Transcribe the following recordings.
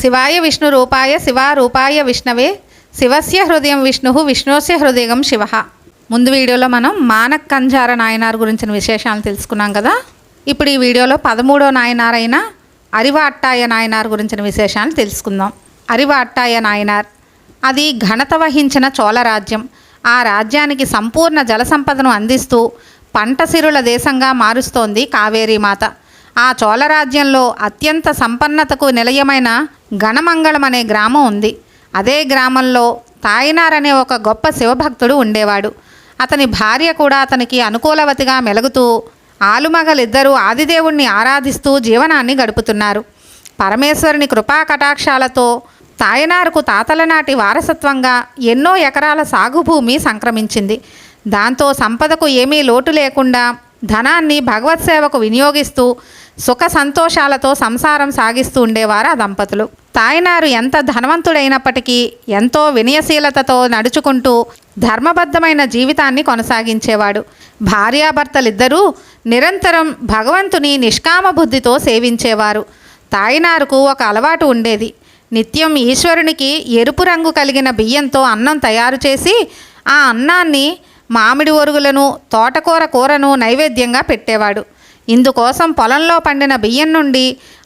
శివాయ విష్ణు రూపాయ శివారూపాయ విష్ణవే శివస్య హృదయం విష్ణు విష్ణోస్య హృదయం శివ. ముందు వీడియోలో మనం మానక్ కంజార నాయనార్ గురించిన విశేషాలను తెలుసుకున్నాం కదా. ఇప్పుడు ఈ వీడియోలో 13వ నాయనార్ అయిన అరివ అట్టాయ నాయనార్ గురించిన విశేషాలు తెలుసుకుందాం. అరివ అట్టాయ నాయనార్ అది ఘనత వహించిన చోళ రాజ్యం. ఆ రాజ్యానికి సంపూర్ణ జల సంపదను అందిస్తూ పంట సిరుల దేశంగా మారుస్తోంది కావేరీ మాత. ఆ చోళ రాజ్యంలో అత్యంత సంపన్నతకు నిలయమైన గణమంగళం అనే గ్రామం ఉంది. అదే గ్రామంలో తాయినార్ అనే ఒక గొప్ప శివభక్తుడు ఉండేవాడు. అతని భార్య కూడా అతనికి అనుకూలవతిగా మెలుగుతూ ఆలుమగలిద్దరూ ఆదిదేవుణ్ణి ఆరాధిస్తూ జీవనాన్ని గడుపుతున్నారు. పరమేశ్వరుని కృపా కటాక్షాలతో తాయినార్కు తాతల నాటి వారసత్వంగా ఎన్నో ఎకరాల సాగు భూమి సంక్రమించింది. దాంతో సంపదకు ఏమీ లోటు లేకుండా ధనాన్ని భగవత్ సేవకు వినియోగిస్తూ సుఖ సంతోషాలతో సంసారం సాగిస్తూ ఉండేవారు ఆ దంపతులు. తాయినారు ఎంత ధనవంతుడైనప్పటికీ ఎంతో వినయశీలతతో నడుచుకుంటూ ధర్మబద్ధమైన జీవితాన్ని కొనసాగించేవాడు. భార్యాభర్తలిద్దరూ నిరంతరం భగవంతుని నిష్కామ బుద్ధితో సేవించేవారు. తాయినారుకు ఒక అలవాటు ఉండేది. నిత్యం ఈశ్వరునికి ఎరుపు రంగు కలిగిన బియ్యంతో అన్నం తయారు చేసి ఆ అన్నాన్ని మామిడి ఒరుగులను తోటకూర కూరను నైవేద్యంగా పెట్టేవాడు. ఇందుకోసం పొలంలో పండిన బియ్యం నుండి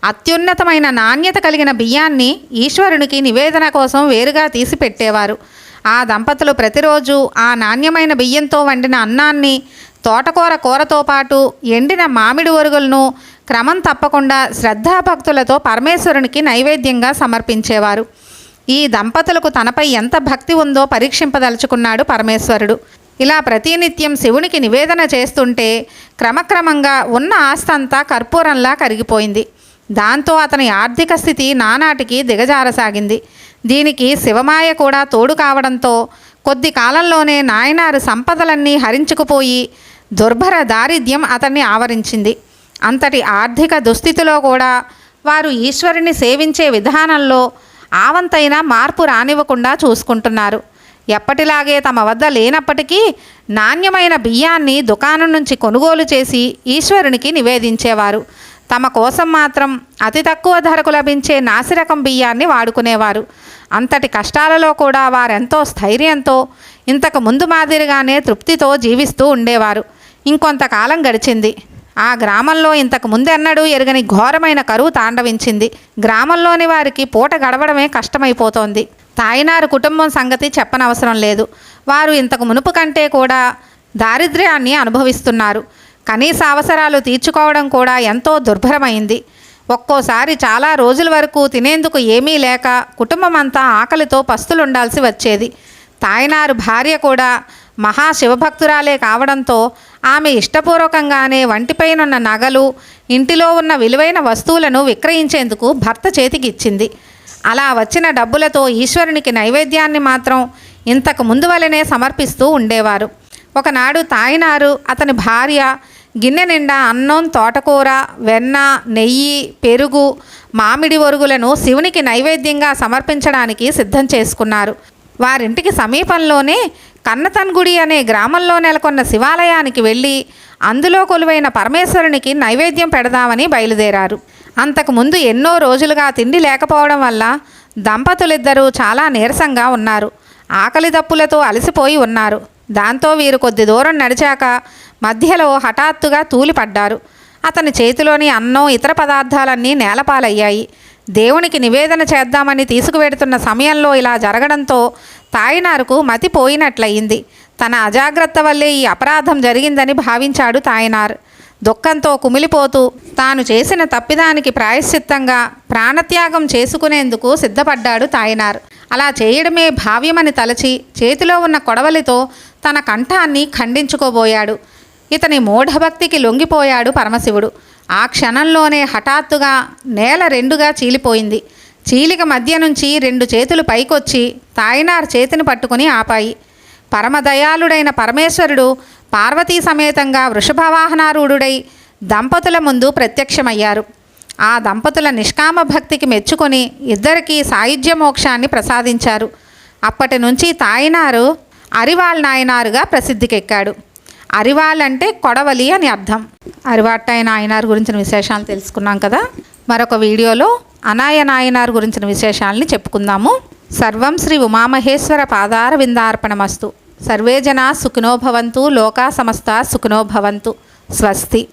అత్యున్నతమైన నాణ్యత కలిగిన బియ్యాన్ని ఈశ్వరునికి నివేదన కోసం వేరుగా తీసి పెట్టేవారు. ఆ దంపతులు ప్రతిరోజు ఆ నాణ్యమైన బియ్యంతో వండిన అన్నాన్ని తోటకూర కూరతో పాటు ఎండిన మామిడి ఒరుగులను క్రమం తప్పకుండా శ్రద్ధాభక్తులతో పరమేశ్వరునికి నైవేద్యంగా సమర్పించేవారు. ఈ దంపతులకు తనపై ఎంత భక్తి ఉందో పరీక్షింపదలుచుకున్నాడు పరమేశ్వరుడు. ఇలా ప్రతినిత్యం శివునికి నివేదన చేస్తుంటే క్రమక్రమంగా ఉన్న ఆస్తంతా కర్పూరంలా కరిగిపోయింది. దాంతో అతని ఆర్థిక స్థితి నానాటికి దిగజారసాగింది. దీనికి శివమాయ కూడా తోడు కావడంతో కొద్ది కాలంలోనే నాయనారు సంపదలన్నీ హరించుకుపోయి దుర్భర దారిద్ర్యం అతన్ని ఆవరించింది. అంతటి ఆర్థిక దుస్థితిలో కూడా వారు ఈశ్వరుని సేవించే విధానంలో ఆవంతైన మార్పు రానివ్వకుండా చూసుకుంటున్నారు. ఎప్పటిలాగే తమ వద్ద లేనప్పటికీ నాణ్యమైన బియ్యాన్ని దుకాణం నుంచి కొనుగోలు చేసి ఈశ్వరునికి నివేదించేవారు. తమ కోసం మాత్రం అతి తక్కువ ధరకు లభించే నాసిరకం బియ్యాన్ని వాడుకునేవారు. అంతటి కష్టాలలో కూడా వారెంతో స్థైర్యంతో ఇంతకు ముందు మాదిరిగానే తృప్తితో జీవిస్తూ ఉండేవారు. ఇంకొంతకాలం గడిచింది. ఆ గ్రామంలో ఇంతకు ముందెన్నడూ ఎరగని ఘోరమైన కరువు తాండవించింది. గ్రామంలోని వారికి పూట గడవడమే కష్టమైపోతోంది. తాయినారు కుటుంబం సంగతి చెప్పనవసరం లేదు. వారు ఇంతకు మునుపు కంటే కూడా దారిద్ర్యాన్ని అనుభవిస్తున్నారు. కనీస అవసరాలు తీర్చుకోవడం కూడా ఎంతో దుర్భరమైంది. ఒక్కోసారి చాలా రోజుల వరకు తినేందుకు ఏమీ లేక కుటుంబం అంతా ఆకలితో పస్తులుండాల్సి వచ్చేది. తాయినారు భార్య కూడా మహాశివభక్తురాలే కావడంతో ఆమె ఇష్టపూర్వకంగానే వంటిపైనున్న నగలు, ఇంటిలో ఉన్న విలువైన వస్తువులను విక్రయించేందుకు భర్త చేతికిచ్చింది. అలా వచ్చిన డబ్బులతో ఈశ్వరునికి నైవేద్యాన్ని మాత్రం ఇంతకు ముందు వలనే సమర్పిస్తూ ఉండేవారు. ఒకనాడు తాయినారు అతని భార్య గిన్నె నిండా అన్నం, తోటకూర, వెన్న, నెయ్యి, పెరుగు, మామిడి ఒరుగులను శివునికి నైవేద్యంగా సమర్పించడానికి సిద్ధం చేసుకున్నారు. వారింటికి సమీపంలోనే కన్నతన్గుడి అనే గ్రామంలో నెలకొన్న శివాలయానికి వెళ్ళి అందులో కొలువైన పరమేశ్వరునికి నైవేద్యం పెడదామని బయలుదేరారు. అంతకుముందు ఎన్నో రోజులుగా తిండి లేకపోవడం వల్ల దంపతులిద్దరూ చాలా నీరసంగా ఉన్నారు. ఆకలి దప్పులతో అలసిపోయి ఉన్నారు. దాంతో వీరు కొద్ది దూరం నడిచాక మధ్యలో హఠాత్తుగా తూలిపడ్డారు. అతని చేతిలోని అన్నం, ఇతర పదార్థాలన్నీ నేలపాలయ్యాయి. దేవునికి నివేదన చేద్దామని తీసుకువెడుతున్న సమయంలో ఇలా జరగడంతో తాయినారుకు మతిపోయినట్లయింది. తన అజాగ్రత్త వల్లే ఈ అపరాధం జరిగిందని భావించాడు తాయినార్. దుఃఖంతో కుమిలిపోతూ తాను చేసిన తప్పిదానికి ప్రాయశ్చిత్తంగా ప్రాణత్యాగం చేసుకునేందుకు సిద్ధపడ్డాడు తాయినార్. అలా చేయడమే భావ్యమని తలచి చేతిలో ఉన్న కొడవలితో తన కంఠాన్ని ఖండించుకోబోయాడు. ఇతని మూఢభక్తికి లొంగిపోయాడు పరమశివుడు. ఆ క్షణంలోనే హఠాత్తుగా నేల రెండుగా చీలిపోయింది. చీలిక మధ్య నుంచి 2 చేతులు పైకొచ్చి తాయినార్ చేతిని పట్టుకుని ఆపాయి. పరమదయాళుడైన పరమేశ్వరుడు పార్వతీ సమేతంగా వృషభవాహనారూఢుడై దంపతుల ముందు ప్రత్యక్షమయ్యారు. ఆ దంపతుల నిష్కామ భక్తికి మెచ్చుకొని ఇద్దరికీ సాయుధ్య మోక్షాన్ని ప్రసాదించారు. అప్పటి నుంచి తాయినారు అరివాళ్ నాయనారుగా ప్రసిద్ధికెక్కాడు. అరివాళ్ అంటే కొడవలి అని అర్థం. అరివ అట్టాయ నాయనార్ గురించిన విశేషాలు తెలుసుకున్నాం కదా. మరొక వీడియోలో అనాయ నాయనార్ గురించిన విశేషాలని చెప్పుకుందాము. సర్వం శ్రీ ఉమామహేశ్వర పాదార విందార్పణమస్తు. సర్వే జనా సుఖినో భవంతు. లోకా సమస్త సుఖినో భవంతు. స్వస్తి.